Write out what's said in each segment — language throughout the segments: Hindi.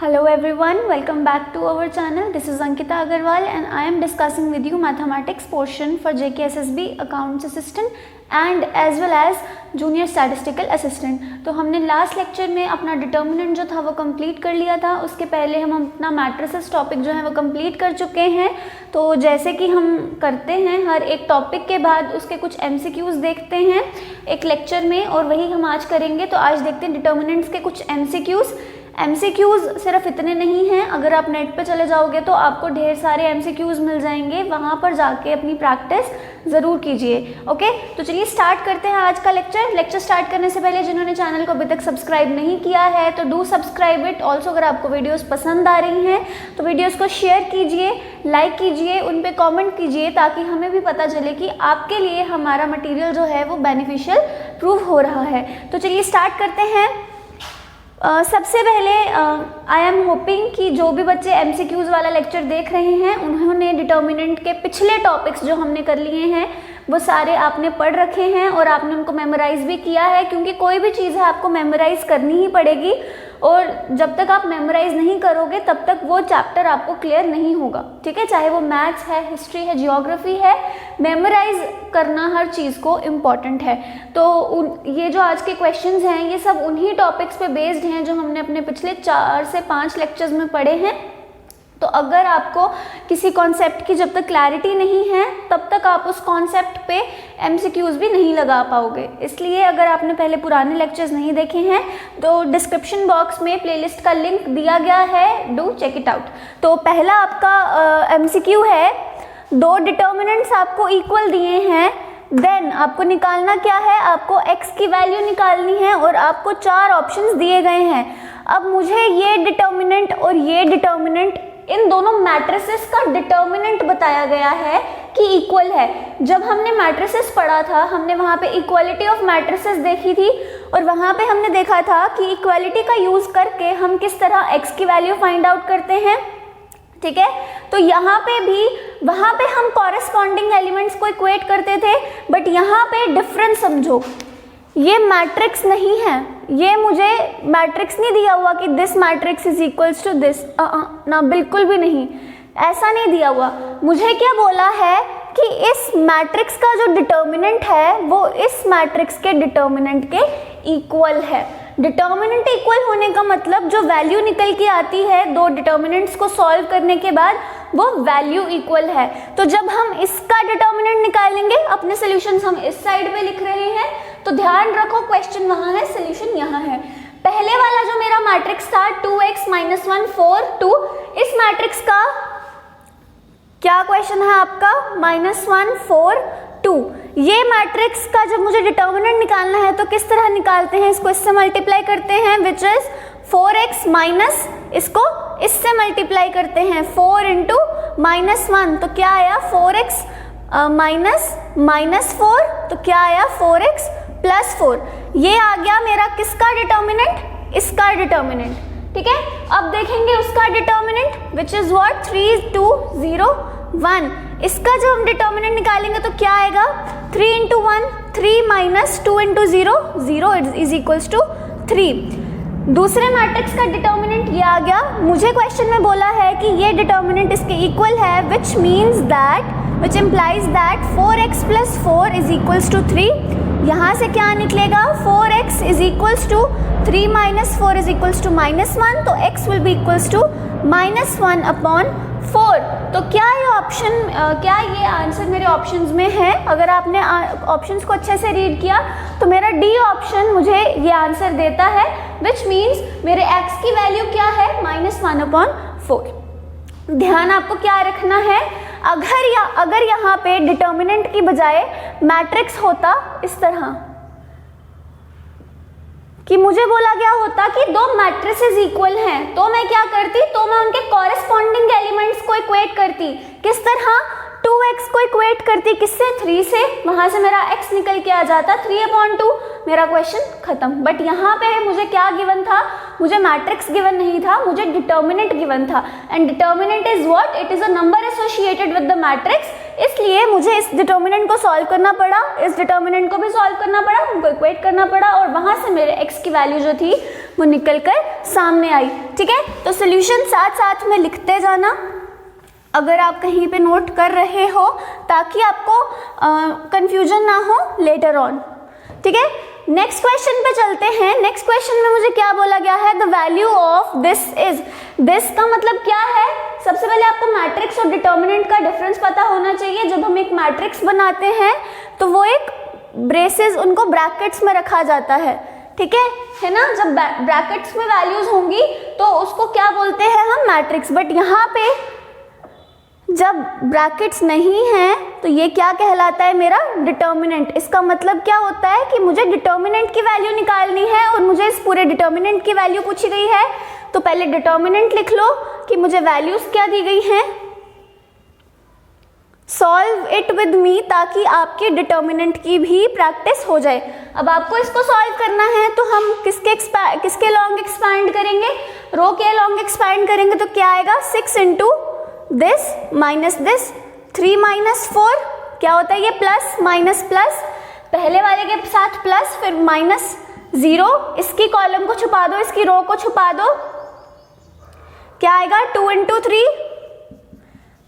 Hello everyone, welcome back to our channel. This is Ankita Agarwal and I am discussing with you mathematics portion for JKSSB Accounts Assistant and as well as Junior Statistical Assistant. तो हमने लास्ट लेक्चर में अपना डिटर्मिनेंट जो था वो कंप्लीट कर लिया था. उसके पहले हम अपना मैट्रिसेस टॉपिक जो है वो कंप्लीट कर चुके हैं. तो जैसे कि हम करते हैं हर एक टॉपिक के बाद उसके कुछ MCQs देखते हैं एक लेक्चर में, और वही हम आज करेंगे. तो आज देखते हैं डिटर्मिनेंट्स के कुछ MCQs सिर्फ इतने नहीं हैं. अगर आप नेट पे चले जाओगे तो आपको ढेर सारे MCQs मिल जाएंगे, वहाँ पर जाके अपनी प्रैक्टिस ज़रूर कीजिए. ओके, तो चलिए स्टार्ट करते हैं आज का लेक्चर स्टार्ट करने से पहले जिन्होंने चैनल को अभी तक सब्सक्राइब नहीं किया है तो डू सब्सक्राइब इट. ऑल्सो अगर आपको वीडियोस पसंद आ रही हैं तो वीडियोस को शेयर कीजिए, लाइक कीजिए, उन पे कमेंट कीजिए ताकि हमें भी पता चले कि आपके लिए हमारा मटेरियल जो है वो बेनिफिशियल प्रूव हो रहा है. तो चलिए स्टार्ट करते हैं. सबसे पहले आई एम होपिंग कि जो भी बच्चे MCQs वाला लेक्चर देख रहे हैं उन्होंने डिटर्मिनेंट के पिछले टॉपिक्स जो हमने कर लिए हैं वो सारे आपने पढ़ रखे हैं और आपने उनको मेमोराइज भी किया है, क्योंकि कोई भी चीज़ है आपको मेमोराइज करनी ही पड़ेगी. और जब तक आप मेमोराइज नहीं करोगे तब तक वो चैप्टर आपको क्लियर नहीं होगा. ठीक है, चाहे वो मैथ्स है, हिस्ट्री है, जियोग्राफी है, मेमोराइज करना हर चीज़ को इम्पॉर्टेंट है. तो ये जो आज के क्वेश्चंस हैं ये सब उन्हीं टॉपिक्स पे बेस्ड हैं जो हमने अपने पिछले 4 से 5 लेक्चर्स में पढ़े हैं. तो अगर आपको किसी कॉन्सेप्ट की जब तक क्लैरिटी नहीं है तब तक आप उस कॉन्सेप्ट पे MCQs भी नहीं लगा पाओगे. इसलिए अगर आपने पहले पुराने लेक्चर्स नहीं देखे हैं तो डिस्क्रिप्शन बॉक्स में प्लेलिस्ट का लिंक दिया गया है, डू चेक इट आउट. तो पहला आपका MCQ है, 2 डिटर्मिनेंट्स आपको इक्वल दिए हैं, देन आपको निकालना क्या है, आपको x की वैल्यू निकालनी है और आपको 4 ऑप्शंस दिए गए हैं. अब मुझे ये डिटर्मिनेंट और ये डिटर्मिनेंट इन दोनों मैट्रिसेस का डिटर्मिनेंट बताया गया है कि इक्वल है. जब हमने मैट्रिसेस पढ़ा था हमने वहाँ पे इक्वालिटी ऑफ मैट्रिसेस देखी थी और वहाँ पे हमने देखा था कि इक्वालिटी का यूज़ करके हम किस तरह x की वैल्यू फाइंड आउट करते हैं. ठीक है, तो यहाँ पे भी वहाँ पे हम कॉरेस्पॉन्डिंग एलिमेंट्स को इक्वेट करते थे, बट यहाँ पे डिफरेंस समझो. ये मैट्रिक्स नहीं है, ये मुझे मैट्रिक्स नहीं दिया हुआ कि this matrix is equals to this, ना बिल्कुल भी नहीं, ऐसा नहीं दिया हुआ. मुझे क्या बोला है कि इस मैट्रिक्स का जो डिटर्मिनेंट है वो इस मैट्रिक्स के डिटर्मिनेंट के इक्वल है. डिटर्मिनेंट इक्वल होने का मतलब जो वैल्यू निकल के आती है 2 डिटर्मिनेंट्स को सॉल्व करने के बाद वो वैल्यू इक्वल है. तो जब हम इसका डिटर्मिनेंट निकालेंगे, अपने सॉल्यूशंस हम इस साइड पे लिख रहे हैं, तो ध्यान रखो क्वेश्चन वहाँ है, सॉल्यूशन यहाँ है. पहले वाला जो मेरा मैट्रिक्स था 2x - 1 4 2, इस मैट्रिक्स का क्या क्वेश्चन है आपका, -1 4 2. ये मैट्रिक्स का जब मुझे डिटर्मिनेंट निकालना है तो किस तरह निकालते हैं, इसको इससे मल्टीप्लाई करते हैं, विच इज 4x माइनस इसको इससे मल्टीप्लाई करते हैं 4 इंटू -1, तो क्या आया 4x माइनस 4, तो क्या आया 4x प्लस 4. ये आ गया मेरा किसका डिटर्मिनेंट, इसका डिटर्मिनेंट. ठीक है, अब देखेंगे उसका डिटर्मिनेंट विच इज व्हाट 3 2 0 1. इसका जब हम डिटर्मिनेंट निकालेंगे तो क्या आएगा, 3 into 1 3 minus 2 into 0 0 is equals to 3. दूसरे मैट्रिक्स का डिटर्मिनेंट ये आ गया. मुझे क्वेश्चन में बोला है कि ये डिटर्मिनेंट इसके इक्वल है, which means that which implies that 4x plus 4 is equals to 3. यहाँ से क्या निकलेगा, 4x is equals to 3 minus 4 is equals to -1, तो x will be equals to -1 upon 4. तो क्या ये ऑप्शन, क्या ये आंसर मेरे ऑप्शंस में है. अगर आपने ऑप्शंस को अच्छे से रीड किया तो मेरा डी ऑप्शन मुझे ये आंसर देता है, विच मीन्स मेरे x की वैल्यू क्या है, -1 अपॉन 4. ध्यान आपको क्या रखना है, अगर यहाँ पे डिटर्मिनेंट की बजाय मैट्रिक्स होता इस तरह कि मुझे बोला गया होता कि 2 मैट्रिसेस इक्वल हैं, तो मैं क्या करती, तो मैं उनके कॉरेस्पॉन्डिंग एलिमेंट्स को इक्वेट करती. किस तरह, 2x को इक्वेट करती किससे, 3 से, वहां से मेरा x निकल के आ जाता 3/2, मेरा क्वेश्चन खत्म। बट यहाँ पे मुझे क्या गिवन था, मुझे मैट्रिक्स गिवन नहीं था, मुझे डिटर्मिनेंट गिवन था। And determinant is what, it is a number associated with the matrix, इसलिए मुझे इस डिटर्मिनेंट को सॉल्व करना पड़ा, इस डिटर्मिनेंट को भी सॉल्व करना पड़ा, उनको इक्वेट करना पड़ा, और वहां से मेरे x की वैल्यू जो थी वो निकल कर सामने आई। ठीक है, तो सोल्यूशन साथ साथ में लिखते जाना अगर आप कहीं पे नोट कर रहे हो, ताकि आपको कंफ्यूजन ना हो लेटर ऑन। ठीक है, नेक्स्ट क्वेश्चन पे चलते हैं। नेक्स्ट क्वेश्चन में मुझे क्या बोला गया है, the value of this is, this का मतलब क्या है, सबसे पहले आपको मैट्रिक्स और डिटर्मिनेंट का डिफरेंस पता होना चाहिए। जब हम एक मैट्रिक्स बनाते हैं तो वो एक ब्रेसेस, उनको ब्रैकेट्स में रखा जाता है। ठीक है ना, जब ब्रैकेट्स में वैल्यूज होंगी तो उसको क्या बोलते हैं हम, मैट्रिक्स। बट यहाँ पे जब ब्रैकेट्स नहीं हैं तो ये क्या कहलाता है, मेरा डिटर्मिनेंट। इसका मतलब क्या होता है कि मुझे डिटर्मिनेंट की वैल्यू निकालनी है और मुझे इस पूरे डिटर्मिनेंट की वैल्यू पूछी गई है, तो पहले डिटर्मिनेंट लिख लो कि मुझे वैल्यूज क्या दी गई हैं, सॉल्व इट विद मी, ताकि आपके डिटर्मिनेंट की भी प्रैक्टिस हो जाए। अब आपको इसको सॉल्व करना है तो हम किसके लॉन्ग एक्सपैंड करेंगे, रो के लॉन्ग एक्सपैंड करेंगे, तो क्या आएगा, 6 into this minus this, 3 minus 4 क्या होता है, ये प्लस माइनस प्लस, पहले वाले के साथ प्लस, फिर माइनस 0, इसकी कॉलम को छुपा दो, इसकी रो को छुपा दो, क्या आएगा, 2 into 3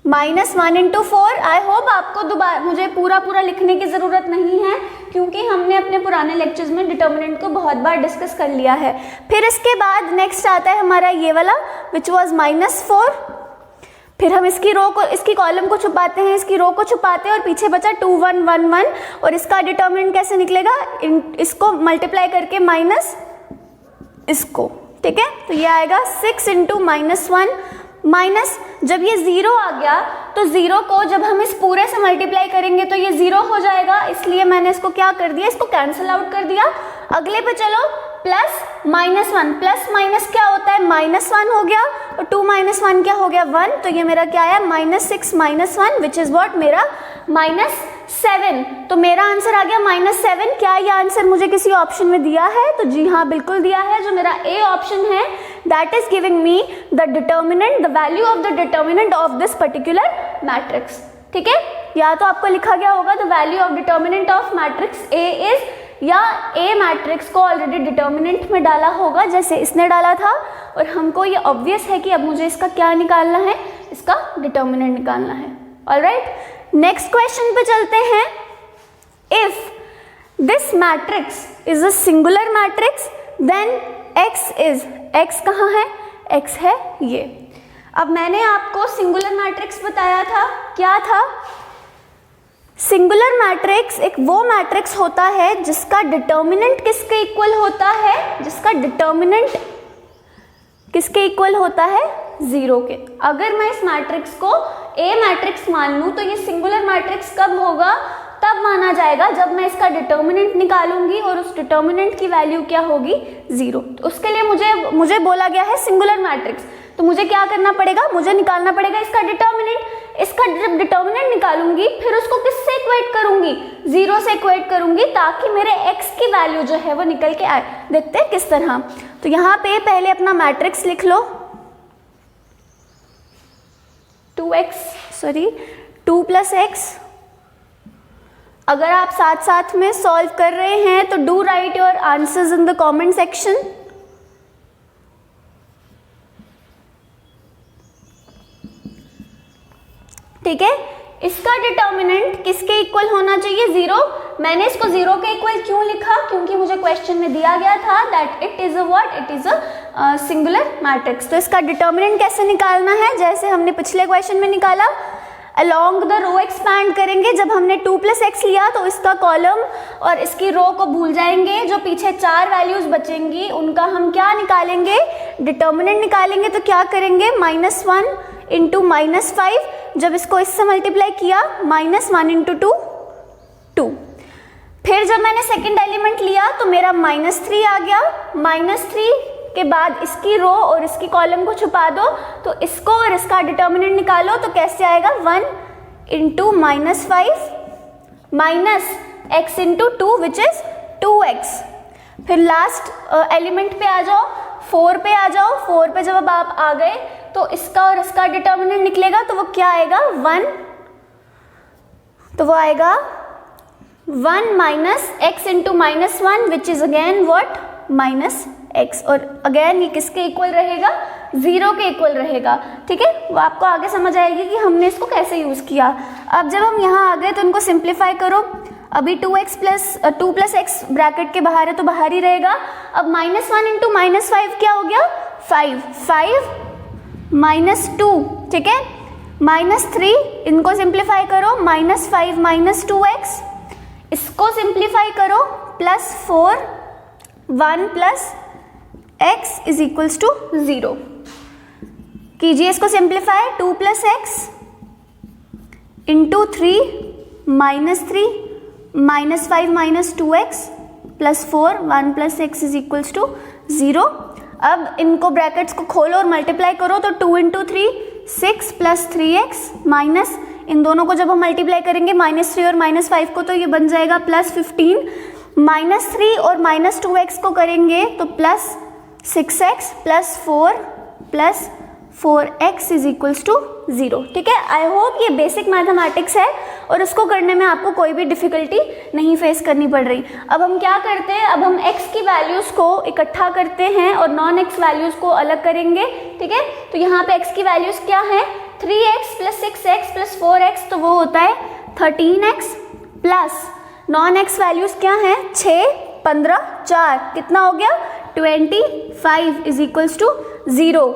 minus 1 into 4। I hope आपको दोबारा मुझे पूरा लिखने की ज़रूरत नहीं है, क्योंकि हमने अपने पुराने लेक्चर्स में डिटर्मिनेंट को बहुत बार डिस्कस कर लिया है। फिर इसके बाद नेक्स्ट आता है हमारा ये वाला विच वॉज -4, फिर हम इसकी रो को, इसकी कॉलम को छुपाते हैं, इसकी रो को छुपाते हैं, और पीछे बचा 2 1 1 1, और इसका डिटर्मिनेंट कैसे निकलेगा, इसको मल्टीप्लाई करके माइनस इसको। ठीक है, तो ये आएगा 6 इंटू -1 माइनस, जब ये 0 आ गया तो 0 को जब हम इस पूरे से मल्टीप्लाई करेंगे तो ये 0 हो जाएगा, इसलिए मैंने इसको क्या कर दिया, इसको कैंसिल आउट कर दिया। अगले पे चलो, प्लस -1, प्लस माइनस क्या होता है, -1 हो गया, और 2 - 1 क्या हो गया, 1, तो ये मेरा क्या आया, -6 - 1 विच इज वॉट, मेरा -7। तो मेरा आंसर आ गया -7। क्या ये आंसर मुझे किसी ऑप्शन में दिया है, तो जी हाँ बिल्कुल दिया है, जो मेरा ए ऑप्शन है, that is giving me the determinant, the value of the determinant of this particular matrix. ठीक है, या तो आपको लिखा गया होगा the value of determinant of matrix A is, या ए मैट्रिक्स को ऑलरेडी डिटर्मिनेंट में डाला होगा जैसे इसने डाला था, और हमको ये ऑब्वियस है कि अब मुझे इसका क्या निकालना है, इसका डिटर्मिनेंट निकालना है। ऑलराइट, नेक्स्ट क्वेश्चन पे चलते हैं। If this matrix is a singular matrix then x is, x कहाँ है, x है ये। अब मैंने आपको सिंगुलर मैट्रिक्स बताया था, क्या था, सिंगुलर मैट्रिक्स एक वो मैट्रिक्स होता है जिसका डिटर्मिनेंट किसके इक्वल होता है, जिसका डिटर्मिनेंट किसके इक्वल होता है, 0 के। अगर मैं इस मैट्रिक्स को ए मैट्रिक्स मान लूं तो ये सिंगुलर मैट्रिक्स कब होगा, तब माना जाएगा जब मैं इसका डिटर्मिनेंट निकालूंगी और उस डिटर्मिनेंट की वैल्यू क्या होगी, 0। तो उसके लिए मुझे बोला गया है सिंगुलर मैट्रिक्स, तो मुझे क्या करना पड़ेगा, मुझे निकालना पड़ेगा इसका डिटर्मिनेंट। इसका जब डिटर्मिनेंट निकालूंगी फिर उसको किससे इक्वेट करूंगी, 0 से इक्वेट करूंगी, ताकि मेरे x की वैल्यू जो है वो निकल के आए। देखते हैं किस तरह। तो यहाँ पे पहले अपना मैट्रिक्स लिख लो, 2 + x। अगर आप साथ साथ में सॉल्व कर रहे हैं तो do right your answers in the comment section. ठीक है, इसका डिटर्मिनेंट किसके इक्वल होना चाहिए, 0। मैंने इसको 0 के इक्वल क्यों लिखा, क्योंकि मुझे क्वेश्चन में दिया गया था that it is a what, it is a singular matrix. तो इसका डिटर्मिनेंट कैसे निकालना है, जैसे हमने पिछले क्वेश्चन में निकाला, अलोंग द रो एक्सपैंड करेंगे। जब हमने 2 + x लिया तो इसका कॉलम और इसकी रो को भूल जाएंगे, जो पीछे 4 वैल्यूज बचेंगी उनका हम क्या निकालेंगे, डिटर्मिनेंट निकालेंगे। तो क्या करेंगे, -1 इंटू -5, जब इसको इससे मल्टीप्लाई किया -1 इंटू 2। फिर जब मैंने सेकेंड एलिमेंट लिया तो मेरा -3 आ गया, -3 के बाद इसकी रो और इसकी कॉलम को छुपा दो, तो इसको और इसका डिटर्मिनेंट निकालो, तो कैसे आएगा, 1 into -5 minus x into 2 which is 2x। फिर लास्ट एलिमेंट पे आ जाओ, 4 पे आ जाओ। 4 पे जब आप आ गए तो इसका और इसका डिटर्मिनेंट निकलेगा, तो वो क्या आएगा 1, तो वो आएगा 1 minus x into -1 which is again what -x। और अगेन ये किसके इक्वल रहेगा, 0 के इक्वल रहेगा। ठीक है, वो आपको आगे समझ आएगी कि हमने इसको कैसे यूज किया। अब जब हम यहाँ आ गए तो इनको सिंप्लीफाई करो। अभी 2 प्लस एक्स ब्रैकेट के बाहर है तो बाहर ही रहेगा। अब -1 इंटू -5 क्या हो गया 5 माइनस 2। ठीक है, -3 इनको सिंप्लीफाई करो, -5 2x, इसको सिंप्लीफाई करो, +4 1 plus x is equals to 0। कीजिए इसको simplify, 2 plus x into 3 -3 -5 2x +4 1 plus x is equals to 0। अब इनको ब्रैकेट्स को खोलो और मल्टीप्लाई करो, तो 2 इंटू 3 6 प्लस 3x माइनस इन दोनों को जब हम मल्टीप्लाई करेंगे -3 और -5 को, तो ये बन जाएगा +15। -3 और -2x को करेंगे तो +6x +4 4x is equals to 0। ठीक है, आई होप ये बेसिक मैथमेटिक्स है और इसको करने में आपको कोई भी डिफिकल्टी नहीं फेस करनी पड़ रही। अब हम क्या करते हैं, अब हम x की वैल्यूज़ को इकट्ठा करते हैं और नॉन x वैल्यूज़ को अलग करेंगे। ठीक है, तो यहाँ पे x की वैल्यूज़ क्या है, 3x + 6x + 4x, तो वो होता है 13x, plus non x values क्या हैं, 6 15 4, कितना हो गया 25 इज इक्वल्स टू 0।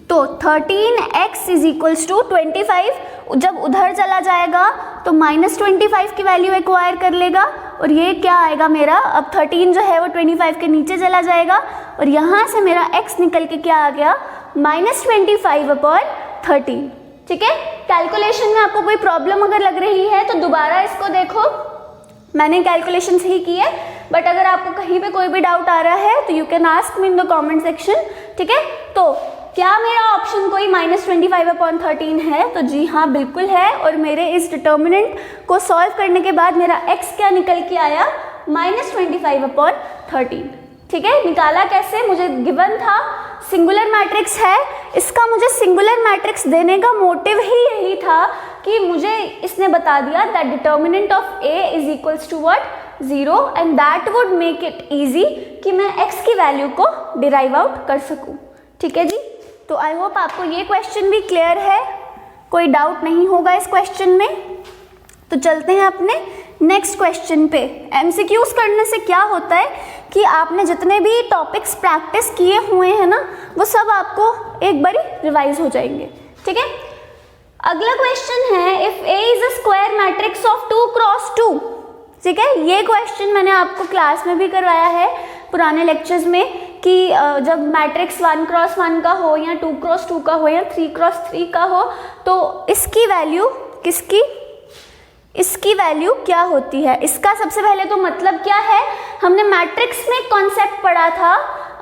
तो 13x इज इक्वल्स टू 25 जब उधर चला जाएगा तो -25 की वैल्यू एक्वायर कर लेगा और ये क्या आएगा मेरा, अब 13 जो है वो 25 के नीचे चला जाएगा और यहाँ से मेरा x निकल के क्या आ गया -25/13। ठीक है, कैलकुलेशन में आपको कोई प्रॉब्लम अगर लग रही है तो दोबारा इसको देखो, मैंने कैलकुलेशन ही की है, बट अगर आपको कहीं पे कोई भी डाउट आ रहा है तो you can ask me in the comment section. ठीक है, तो क्या मेरा ऑप्शन कोई -25/13 है, तो जी हाँ बिल्कुल है। और मेरे इस डिटर्मिनेंट को सॉल्व करने के बाद मेरा x क्या निकल के आया -25/13। ठीक है, निकाला कैसे, मुझे गिवन था सिंगुलर मैट्रिक्स है, इसका मुझे सिंगुलर मैट्रिक्स देने का मोटिव ही यही था कि मुझे इसने बता दिया that determinant of a is equals to what 0 and that would make it easy कि मैं x की वैल्यू को डिराइव आउट कर सकूं। ठीक है जी, तो आई होप आपको ये क्वेश्चन भी क्लियर है, कोई डाउट नहीं होगा इस क्वेश्चन में। तो चलते हैं अपने नेक्स्ट क्वेश्चन पे। एमसीक्यूज करने से क्या होता है कि आपने जितने भी टॉपिक्स प्रैक्टिस किए हुए हैं ना, वो सब आपको एक बारी रिवाइज हो जाएंगे। ठीक है, अगला क्वेश्चन है, if A is a square matrix of 2 cross 2। ठीक है, ये क्वेश्चन मैंने आपको क्लास में भी करवाया है पुराने लेक्चर्स में कि जब मैट्रिक्स 1 क्रॉस 1 का हो या 2 क्रॉस 2 का हो या 3 क्रॉस 3 का हो, तो इसकी वैल्यू किसकी, इसकी वैल्यू क्या होती है। इसका सबसे पहले तो मतलब क्या है, हमने मैट्रिक्स में कॉन्सेप्ट पढ़ा था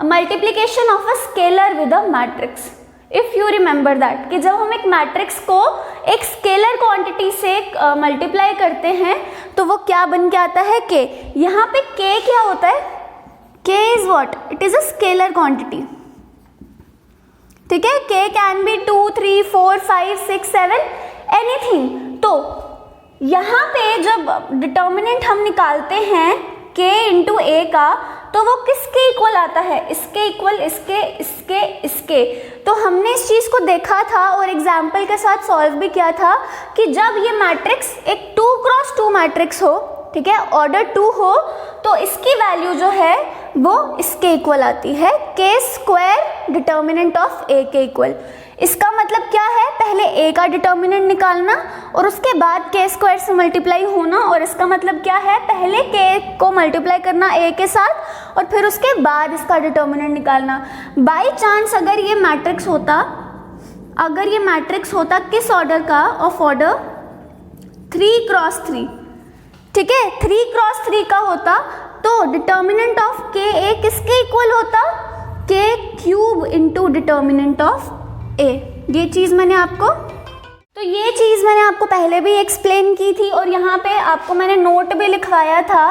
multiplication of a scalar with a matrix. If you remember that कि जब हम एक मैट्रिक्स को एक स्केलर क्वांटिटी से मल्टीप्लाई करते हैं तो वो क्या बन के आता है k। यहाँ पे k क्या होता है, k is what, it is a scalar quantity. ठीक है, k कैन बी 2 3 4 5 6 7 एनीथिंग। तो यहाँ पे जब डिटर्मिनेंट हम निकालते हैं k इंटू a का, तो वो किसके इक्वल आता है, इसके इक्वल, इसके इसके इसके। तो हमने इस चीज़ को देखा था और एग्जाम्पल के साथ सॉल्व भी किया था कि जब ये मैट्रिक्स एक 2 क्रॉस 2 मैट्रिक्स हो, ठीक है, ऑर्डर 2 हो, तो इसकी वैल्यू जो है वो इसके इक्वल आती है, k square determinant of a के इक्वल। इसका मतलब क्या है, पहले a का डिटर्मिनेंट निकालना और उसके बाद k स्क्वायर से मल्टीप्लाई होना। और इसका मतलब क्या है, पहले k को मल्टीप्लाई करना a के साथ और फिर उसके बाद इसका डिटर्मिनेंट निकालना। बाय चांस अगर ये मैट्रिक्स होता किस ऑर्डर का, ऑफ ऑर्डर 3 क्रॉस 3। ठीक है, 3 क्रॉस 3 का होता तो डिटर्मिनेंट ऑफ k a किसके इक्वल होता, k cube into determinant of a। ये चीज़ मैंने आपको तो ये चीज़ मैंने आपको पहले भी एक्सप्लेन की थी और यहाँ पे आपको मैंने नोट भी लिखवाया था,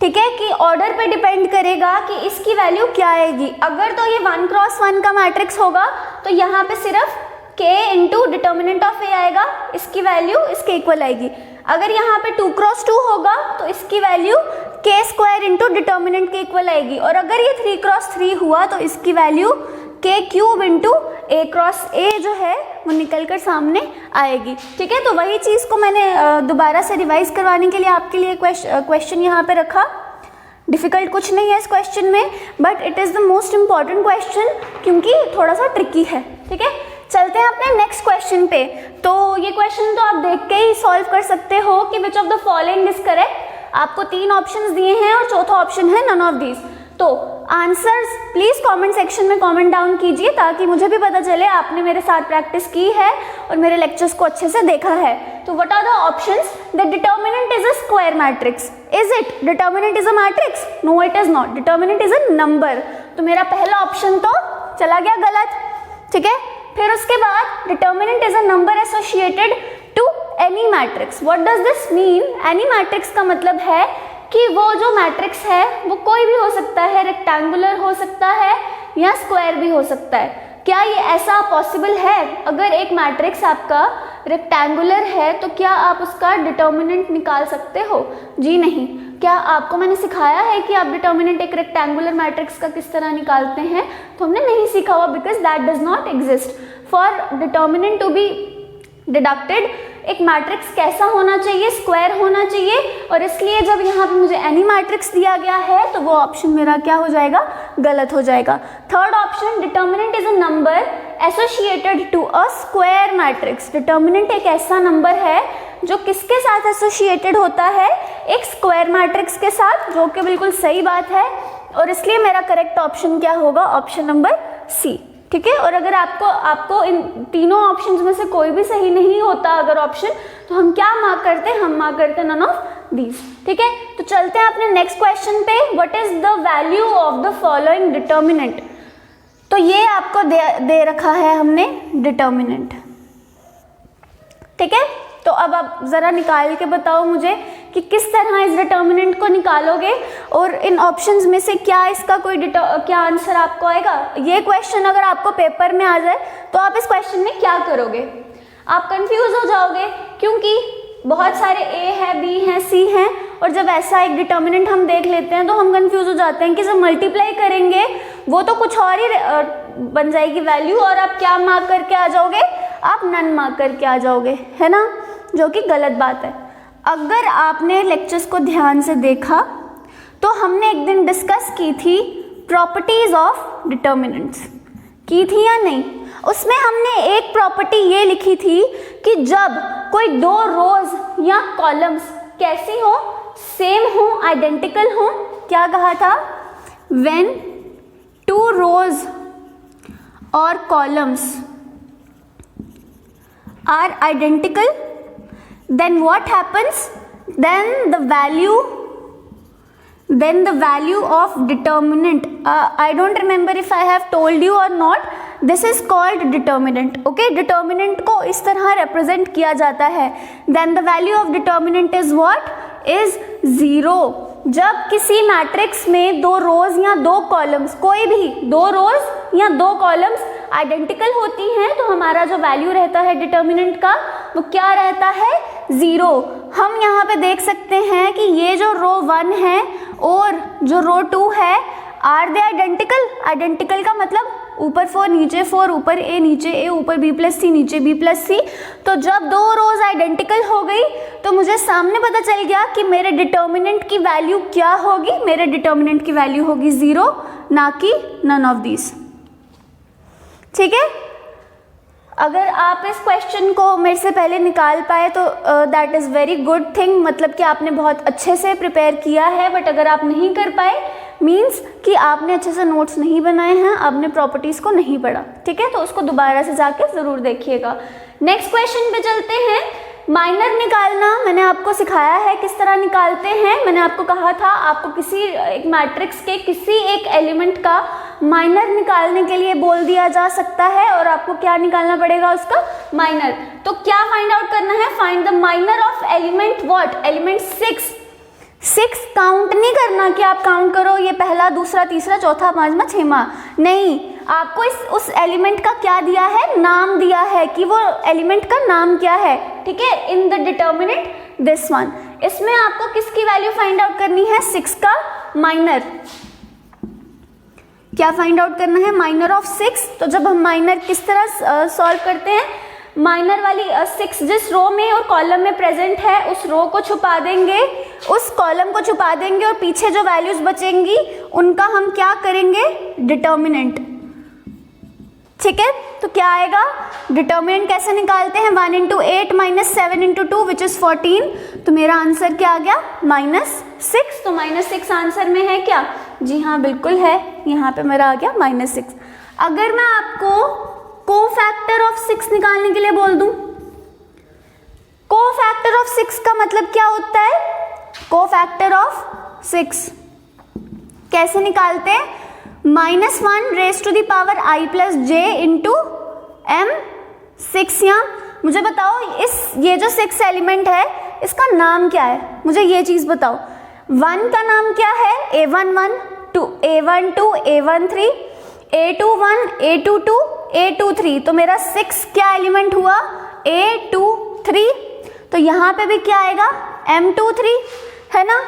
ठीक है, कि ऑर्डर पे डिपेंड करेगा कि इसकी वैल्यू क्या आएगी। अगर तो ये 1 क्रॉस 1 का मैट्रिक्स होगा तो यहाँ पे सिर्फ k into determinant of a आएगा, इसकी वैल्यू इसके इक्वल आएगी। अगर यहाँ पे 2 क्रॉस 2 होगा तो इसकी value k square into determinant के इक्वल आएगी। और अगर ये 3 क्रॉस 3 हुआ तो इसकी value k cube into a cross a जो है वो निकल कर सामने आएगी, ठीक है। तो वही चीज़ को मैंने दोबारा से रिवाइज करवाने के लिए आपके लिए क्वेश्चन यहाँ पे रखा। डिफ़िकल्ट कुछ नहीं है इस क्वेश्चन में, but it is the most important question क्योंकि थोड़ा सा ट्रिकी है, ठीक है। चलते हैं अपने नेक्स्ट क्वेश्चन पे। तो ये क्वेश्चन तो आप देख के ही सॉल्व कर सकते हो कि which of the following is correct. आपको 3 ऑप्शंस दिए हैं और चौथा ऑप्शन है नन ऑफ दीज। तो आंसर्स प्लीज़ कमेंट सेक्शन में कमेंट डाउन कीजिए ताकि मुझे भी पता चले आपने मेरे साथ प्रैक्टिस की है और मेरे लेक्चर्स को अच्छे से देखा है। तो what are the options? The determinant is a square matrix. Is it? Determinant is a matrix? No it is not. Determinant is a number. तो मेरा पहला ऑप्शन तो चला गया गलत, ठीक है। फिर उसके बाद determinant is a number associated to any matrix. What does this mean? Any matrix का मतलब है कि वो जो मैट्रिक्स है वो कोई भी हो सकता है, रेक्टेंगुलर हो सकता है या स्क्वायर भी हो सकता है। क्या ये ऐसा पॉसिबल है? अगर एक मैट्रिक्स आपका रेक्टेंगुलर है तो क्या आप उसका डिटर्मिनेंट निकाल सकते हो? जी नहीं। क्या आपको मैंने सिखाया है कि आप डिटर्मिनेंट एक रेक्टेंगुलर मैट्रिक्स का किस तरह निकालते हैं? तो हमने नहीं सीखा हुआ, because that does not exist. For determinant to be deducted एक मैट्रिक्स कैसा होना चाहिए? स्क्वायर होना चाहिए। और इसलिए जब यहाँ पे मुझे एनी मैट्रिक्स दिया गया है तो वो ऑप्शन मेरा क्या हो जाएगा? गलत हो जाएगा। Third option, determinant is a number associated to a square matrix. Determinant एक ऐसा नंबर है जो किसके साथ एसोसिएटेड होता है? एक स्क्वायर मैट्रिक्स के साथ, जो कि बिल्कुल सही बात है। और इसलिए मेरा करेक्ट ऑप्शन क्या होगा? ऑप्शन नंबर सी, ठीक है। और अगर आपको इन तीनों ऑप्शंस में से कोई भी सही नहीं होता अगर ऑप्शन, तो हम क्या मार्क करते हैं? हम मार्क करते हैं नन ऑफ दीज, ठीक है। तो चलते हैं अपने नेक्स्ट क्वेश्चन पे। What is the value of the following determinant? तो ये आपको दे रखा है हमने डिटर्मिनेंट, ठीक है। तो अब आप ज़रा निकाल के बताओ मुझे कि किस तरह इस डिटर्मिनेंट को निकालोगे और इन ऑप्शंस में से क्या इसका क्या आंसर आपको आएगा। ये क्वेश्चन अगर आपको पेपर में आ जाए तो आप इस क्वेश्चन में क्या करोगे? आप कंफ्यूज हो जाओगे क्योंकि बहुत सारे ए है, बी हैं, सी हैं, और जब ऐसा एक डिटर्मिनेंट हम देख लेते हैं तो हम कंफ्यूज हो जाते हैं कि जब मल्टीप्लाई करेंगे वो तो कुछ और ही बन जाएगी वैल्यू, और आप क्या मार्क करके आ जाओगे? आप नन मार्क करके आ जाओगे, है ना, जो कि गलत बात है। अगर आपने लेक्चर्स को ध्यान से देखा तो हमने एक दिन डिस्कस की थी प्रॉपर्टीज ऑफ डिटर्मिनेंट्स, की थी या नहीं? उसमें हमने एक प्रॉपर्टी ये लिखी थी कि जब कोई दो रोज या कॉलम्स कैसी हो? सेम हो, आइडेंटिकल हो। क्या कहा था? When 2 rows or columns are identical, then what happens? Then the value of determinant, I don't remember if I have told you or not, this is called determinant, okay। determinant को इस तरह represent किया जाता है। then the value of determinant is what? is 0। जब किसी मैट्रिक्स में 2 रोज या 2 कॉलम्स, कोई भी 2 रोज या 2 कॉलम्स आइडेंटिकल होती हैं तो हमारा जो वैल्यू रहता है डिटर्मिनेंट का वो क्या रहता है? 0। हम यहाँ पे देख सकते हैं कि ये जो रो 1 है और जो रो 2 है, आर दे आइडेंटिकल? आइडेंटिकल का मतलब ऊपर 4 नीचे 4, ऊपर ए नीचे ए, ऊपर बी प्लस सी नीचे बी प्लस सी। तो जब 2 रोज आइडेंटिकल हो गई तो मुझे सामने पता चल गया कि मेरे डिटर्मिनेंट की वैल्यू क्या होगी? मेरे डिटर्मिनेंट की वैल्यू होगी 0, ना कि नन ऑफ दीज, ठीक है। अगर आप इस क्वेश्चन को मेरे से पहले निकाल पाए तो that is very good thing, मतलब कि आपने बहुत अच्छे से प्रिपेयर किया है। बट अगर आप नहीं कर पाए मीन्स कि आपने अच्छे से नोट्स नहीं बनाए हैं, आपने प्रॉपर्टीज़ को नहीं पढ़ा, ठीक है। तो उसको दोबारा से जाके ज़रूर देखिएगा। नेक्स्ट क्वेश्चन पे चलते हैं। माइनर निकालना मैंने आपको सिखाया है किस तरह निकालते हैं। मैंने आपको कहा था आपको किसी एक मैट्रिक्स के किसी एक एलिमेंट का माइनर निकालने के लिए बोल दिया जा सकता है और आपको क्या निकालना पड़ेगा, उसका माइनर। तो क्या फाइंड आउट करना है, find the minor of element what, element 6 count नहीं करना कि आप काउंट करो ये पहला, दूसरा, तीसरा, चौथा, पांचवा, छठवां, नहीं, आपको उस एलिमेंट का क्या दिया है, नाम दिया है कि वो एलिमेंट का नाम क्या है, ठीक है। In the determinant this one, इसमें आपको किसकी वैल्यू फाइंड आउट करनी है, 6 का माइनर। क्या फाइंड आउट करना है, माइनर ऑफ 6। तो जब हम माइनर किस तरह सॉल्व करते हैं, माइनर वाली 6 जिस रो में और कॉलम में प्रेजेंट है उस रो को छुपा देंगे, उस कॉलम को छुपा देंगे और पीछे जो वैल्यूज बचेंगी उनका हम क्या करेंगे, डिटर्मिनेंट, ठीक है। तो क्या आएगा, डिटर्मिनेंट कैसे निकालते हैं, 1 × 8 - 7 × 2 विच इज 14। तो मेरा आंसर क्या आ गया, -6। तो -6 आंसर में है क्या, जी हाँ बिल्कुल है, यहाँ पे मेरा आ गया -6। अगर मैं आपको कोफैक्टर ऑफ 6 निकालने के लिए बोल दूं, कोफैक्टर ऑफ 6 का मतलब क्या होता है, कोफैक्टर ऑफ 6 कैसे निकालते हैं, -1 raised to the power i plus j into m 6। यहाँ मुझे बताओ ये जो 6 एलिमेंट है इसका नाम क्या है, मुझे ये चीज बताओ। 1 का नाम क्या है, A11, A12, A13, A21, A22, A23। तो मेरा 6 क्या एलिमेंट हुआ, A23। तो यहाँ पे भी क्या आएगा, M23, है ना,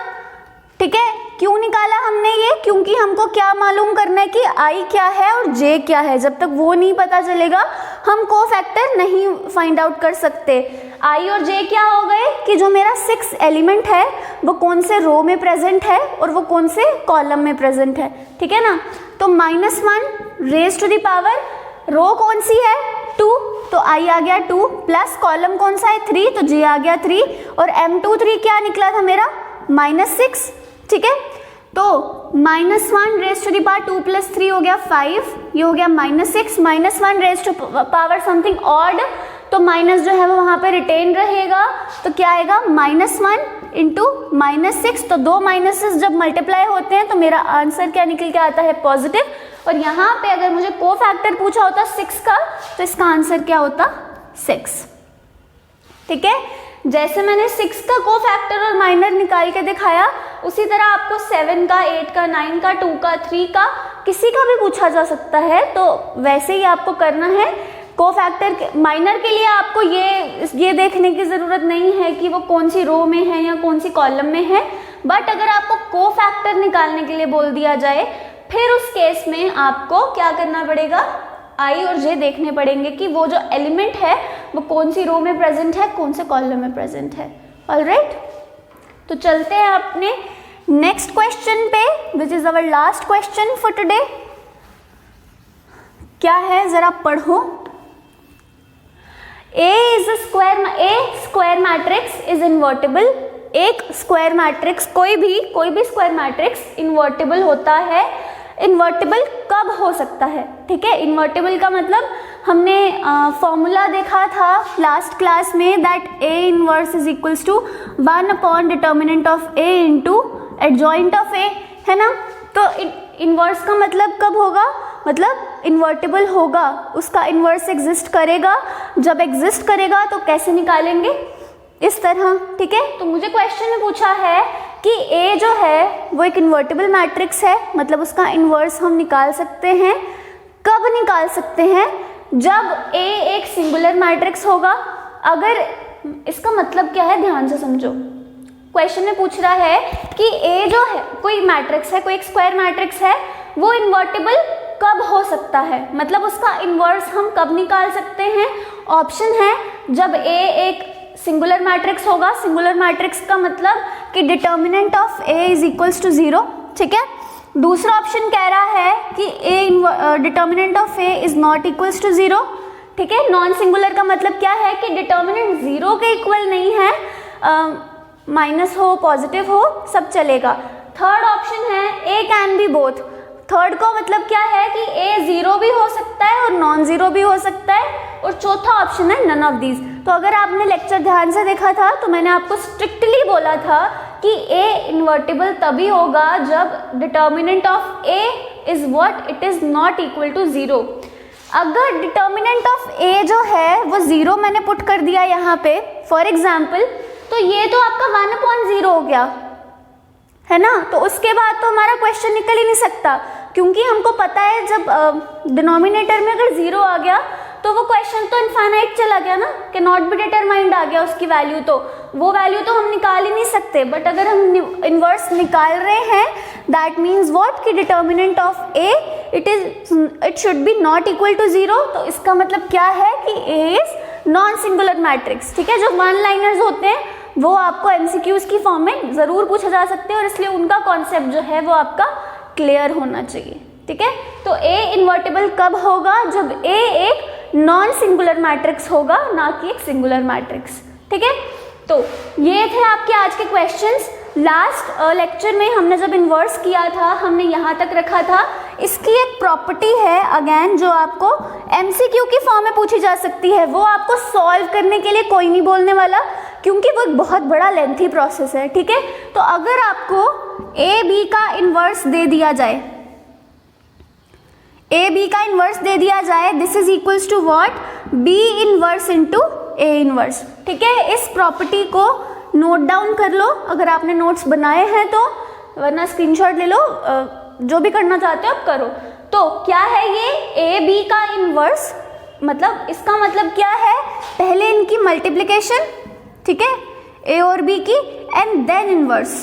ठीक है। क्यों निकाला हमने ये, क्योंकि हमको क्या मालूम करना है कि I क्या है और J क्या है। जब तक वो नहीं पता चलेगा हम कोफैक्टर नहीं फाइंड आउट कर सकते। I और J क्या हो गए कि जो मेरा 6 एलिमेंट है वो कौन से रो में प्रेजेंट है और वो कौन से कॉलम में प्रेजेंट है, ठीक है ना। तो -1 रेज टू द पावर, रो कौन सी है, 2, तो I आ गया 2, प्लस कॉलम कौन सा है, 3, तो J आ गया 3, और M23 क्या निकला था मेरा, -6, ठीक है। तो -1 रेज टू द पावर 2 + 3 हो गया 5, ये हो गया -6, -1 raise to power something odd, तो माइनस जो है वो वहाँ पे रिटेन रहेगा। तो क्या आएगा, -1 × -6, तो दो माइनसेस जब मल्टीप्लाई होते हैं तो मेरा आंसर क्या निकल के आता है, पॉजिटिव। और यहाँ पे अगर मुझे कोफैक्टर पूछा होता 6 का तो इसका आंसर क्या होता, 6, ठीक है। जैसे मैंने 6 का कोफैक्टर और माइनर निकाल के दिखाया, उसी तरह आपको 7 का, 8 का, 9 का, 2 का, 3 का, किसी का भी पूछा जा सकता है। तो वैसे ही आपको करना है। कोफैक्टर माइनर के लिए आपको ये देखने की ज़रूरत नहीं है कि वो कौन सी रो में है या कौन सी कॉलम में है, बट अगर आपको कोफैक्टर निकालने के लिए बोल दिया जाए फिर उस केस में आपको क्या करना पड़ेगा, I और J देखने पड़ेंगे कि वो जो एलिमेंट है वो कौन सी रो में प्रेजेंट है, कौन से कॉलम में प्रेजेंट है। ऑलराइट, तो चलते हैं अपने नेक्स्ट क्वेश्चन पे, which is our last question for today. क्या है जरा पढ़ो। A square matrix is invertible. एक स्क्वायर मैट्रिक्स, कोई भी स्क्वायर मैट्रिक्स इन्वर्टिबल होता है। इन्वर्टिबल कब हो सकता है, ठीक है। इन्वर्टिबल का मतलब हमने फॉर्मूला देखा था लास्ट क्लास में, that A inverse is equals to 1 determinant of A into adjoint of A, है ना। तो इनवर्स का मतलब कब होगा, मतलब इन्वर्टिबल होगा, उसका इनवर्स एग्जिस्ट करेगा। जब एग्जिस्ट करेगा तो कैसे निकालेंगे, इस तरह, ठीक है। तो मुझे क्वेश्चन में पूछा है कि A जो है वो एक इन्वर्टिबल मैट्रिक्स है, मतलब उसका इन्वर्स हम निकाल सकते हैं। कब निकाल सकते हैं, जब A एक सिंगुलर मैट्रिक्स होगा। अगर इसका मतलब क्या है, ध्यान से समझो। क्वेश्चन में पूछ रहा है कि A जो है कोई मैट्रिक्स है, कोई एक स्क्वायर मैट्रिक्स है, वो इन्वर्टिबल कब हो सकता है, मतलब उसका इन्वर्स हम कब निकाल सकते हैं। ऑप्शन है जब A एक सिंगुलर मैट्रिक्स होगा। सिंगुलर मैट्रिक्स का मतलब कि determinant of A is equals to 0, ठीक है। दूसरा ऑप्शन कह रहा है कि determinant of A is not equals to 0, ठीक है। नॉन सिंगुलर का मतलब क्या है कि डिटर्मिनेंट 0 के इक्वल नहीं है, माइनस हो पॉजिटिव हो सब चलेगा। थर्ड ऑप्शन है A can be both. Third का मतलब क्या है कि A 0 भी हो सकता है और नॉन 0 भी हो सकता है, और चौथा ऑप्शन है नन ऑफ दीज। तो अगर आपने लेक्चर ध्यान से देखा था तो मैंने आपको स्ट्रिक्टली बोला था कि ए इन्वर्टिबल तभी होगा जब determinant of A is what, it is not equal to 0। अगर डिटर्मिनेंट ऑफ ए जो है वो 0 मैंने पुट कर दिया यहाँ पे फॉर एग्जाम्पल, तो ये तो आपका 1/0 हो गया है ना। तो उसके बाद तो हमारा क्वेश्चन निकल ही नहीं सकता, क्योंकि हमको पता है जब डिनोमिनेटर में अगर 0 आ गया तो वो क्वेश्चन तो इनफाइनाइट चला गया ना, कि नॉट बी डिटरमाइंड आ गया उसकी वैल्यू, तो वो वैल्यू तो हम निकाल ही नहीं सकते। बट अगर हम इन्वर्स निकाल रहे हैं दैट मीन्स व्हाट, कि determinant of A it should be not equal to 0। तो इसका मतलब क्या है कि A is non singular matrix. ठीक है, जो वन लाइनर्स होते हैं वो आपको एमसीक्यूज की फॉर्म में जरूर पूछा जा सकते हैं, और इसलिए उनका कॉन्सेप्ट जो है वो आपका क्लियर होना चाहिए। ठीक है, तो ए इन्वर्टिबल कब होगा, जब ए एक नॉन सिंगुलर मैट्रिक्स होगा, ना कि एक सिंगुलर मैट्रिक्स। ठीक है, तो ये थे आपके आज के क्वेश्चंस। लास्ट लेक्चर में हमने जब इन्वर्स किया था हमने यहाँ तक रखा था। इसकी एक प्रॉपर्टी है अगेन जो आपको एमसीक्यू की फॉर्म में पूछी जा सकती है, वो आपको सॉल्व करने के लिए कोई नहीं बोलने वाला, क्योंकि वो एक बहुत बड़ा लेंथी प्रोसेस है। ठीक है, तो अगर आपको ए बी का इन्वर्स दे दिया जाए, ए बी का इन्वर्स दे दिया जाए, this is equals to what, B inverse into A inverse. ठीक है, इस प्रॉपर्टी को नोट डाउन कर लो अगर आपने नोट्स बनाए हैं तो, वरना स्क्रीनशॉट ले लो, जो भी करना चाहते हो आप करो। तो क्या है ये ए बी का इन्वर्स, मतलब इसका मतलब क्या है, पहले इनकी मल्टीप्लिकेशन, ठीक है, ए और बी की, एंड देन इन्वर्स।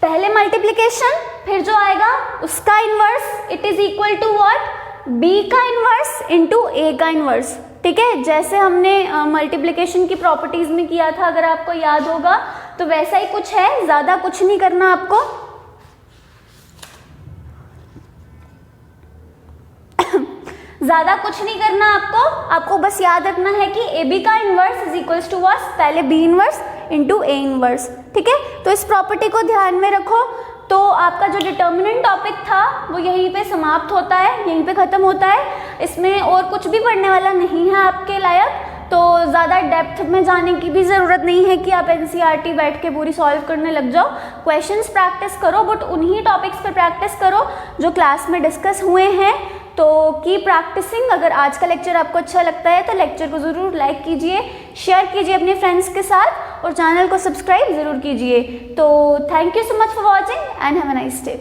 पहले मल्टीप्लिकेशन, फिर जो आएगा उसका inverse, it is equal to what, B का इन्वर्स इनटू ए का इन्वर्स। ठीक है, जैसे हमने मल्टीप्लिकेशन की प्रॉपर्टीज में किया था, अगर आपको याद होगा, तो वैसा ही कुछ है, ज्यादा कुछ नहीं करना आपको। ज्यादा कुछ नहीं करना आपको बस याद रखना है कि ए बी का inverse is equals to what, पहले B inverse into A inverse. ठीक है, तो इस प्रॉपर्टी को ध्यान में रखो। तो आपका जो डिटर्मिनेंट टॉपिक था वो यहीं पे समाप्त होता है, यहीं पे ख़त्म होता है। इसमें और कुछ भी पढ़ने वाला नहीं है आपके लायक, तो ज़्यादा डेप्थ में जाने की भी ज़रूरत नहीं है कि आप एनसीईआरटी बैठ के पूरी सॉल्व करने लग जाओ। क्वेश्चंस प्रैक्टिस करो, बट उन्हीं टॉपिक्स पे प्रैक्टिस करो जो क्लास में डिस्कस हुए हैं। तो की प्रैक्टिसिंग। अगर आज का लेक्चर आपको अच्छा लगता है तो लेक्चर को ज़रूर लाइक कीजिए, शेयर कीजिए अपने फ्रेंड्स के साथ, और चैनल को सब्सक्राइब ज़रूर कीजिए। तो thank you so much for watching and have a nice day.